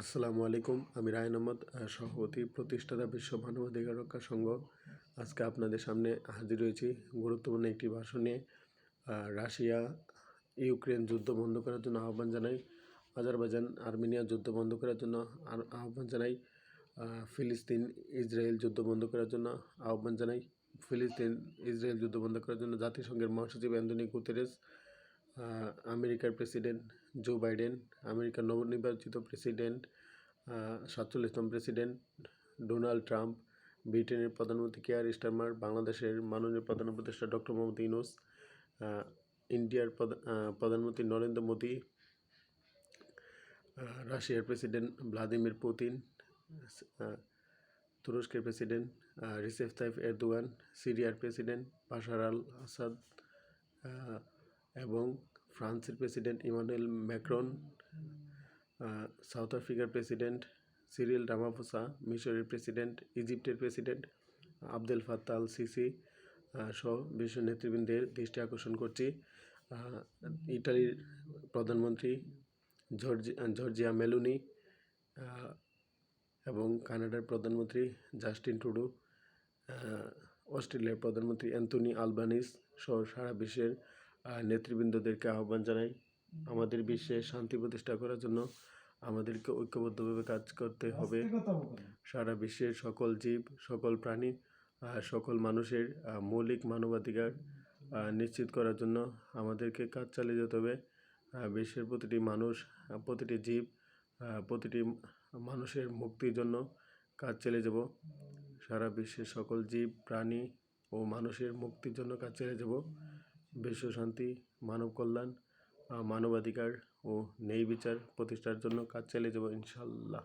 আসসালামু আলাইকুম। আমি রায়হান আহমদ, সভাপতি, প্রতিষ্ঠাতা বিশ্ব মানবাধিকার রক্ষা সংঘ। আজকে আপনাদের সামনে হাজির হয়েছি গুরুত্বপূর্ণ একটি ভাষণ নিয়ে। রাশিয়া ইউক্রেন যুদ্ধ বন্ধ করার জন্য আহ্বান জানাই। আজারবাইজান আর্মেনিয়া যুদ্ধ বন্ধ করার জন্য আহ্বান জানাই। ফিলিস্তিন ইসরায়েল যুদ্ধ বন্ধ করার জন্য আহ্বান জানাই। ফিলিস্তিন ইসরায়েল যুদ্ধ বন্ধ করার জন্য জাতিসংঘের মহাসচিব অ্যান্টনিও গুতেরেস, আমেরিকার প্রেসিডেন্ট জো বাইডেন, আমেরিকার নবনির্বাচিত প্রেসিডেন্ট 47তম প্রেসিডেন্ট ডোনাল্ড ট্রাম্প, ব্রিটেনের প্রধানমন্ত্রী কেয়ার স্টারমার, বাংলাদেশের মাননীয় প্রধান উপদেষ্টা ডক্টর মোহাম্মদ ইউনূস, ইন্ডিয়ার প্রধানমন্ত্রী নরেন্দ্র মোদী, রাশিয়ার প্রেসিডেন্ট ভ্লাদিমির পুতিন, তুরস্কের প্রেসিডেন্ট রিসেপ তাইপ এরদোগান, সিরিয়ার প্রেসিডেন্ট বাশার আল আসাদ এবং ফ্রান্সের প্রেসিডেন্ট ইমানুয়েল ম্যাক্রন, সাউথ আফ্রিকার প্রেসিডেন্ট সিরিল রামাফোসা, মিশরের প্রেসিডেন্ট, ইজিপ্টের president Abdel Fattah al Sisi সহ বিশ্ব নেতৃবৃন্দের দৃষ্টি আকর্ষণ করছি। ইটালির প্রধানমন্ত্রী জর্জিয়া মেলোনি এবং কানাডার প্রধানমন্ত্রী জাস্টিন ট্রুডো, অস্ট্রেলিয়ার প্রধানমন্ত্রী অ্যান্থনি আলবানিস সহ সারা বিশ্বের নেতৃবৃন্দদেরকে আহ্বান জানাই। আমাদের বিশ্বে শান্তি প্রতিষ্ঠা করার জন্য আমাদেরকে ঐক্যবদ্ধভাবে কাজ করতে হবে। সারা বিশ্বের সকল জীব, সকল প্রাণী, সকল মানুষের মৌলিক মানবাধিকার নিশ্চিত করার জন্য আমাদেরকে কাজ চালিয়ে যেতে হবে। বিশ্বের প্রতিটি মানুষ, প্রতিটি জীব, প্রতিটি মানুষের মুক্তির জন্য কাজ চালিয়ে যাব। সারা বিশ্বের সকল জীব, প্রাণী ও মানুষের মুক্তির জন্য কাজ চালিয়ে যাব। বিশ্ব শান্তি, মানব কল্যাণ, মানবাধিকার ও ন্যায় বিচার প্রতিষ্ঠার জন্য কাজ চালিয়ে যাব ইনশাআল্লাহ।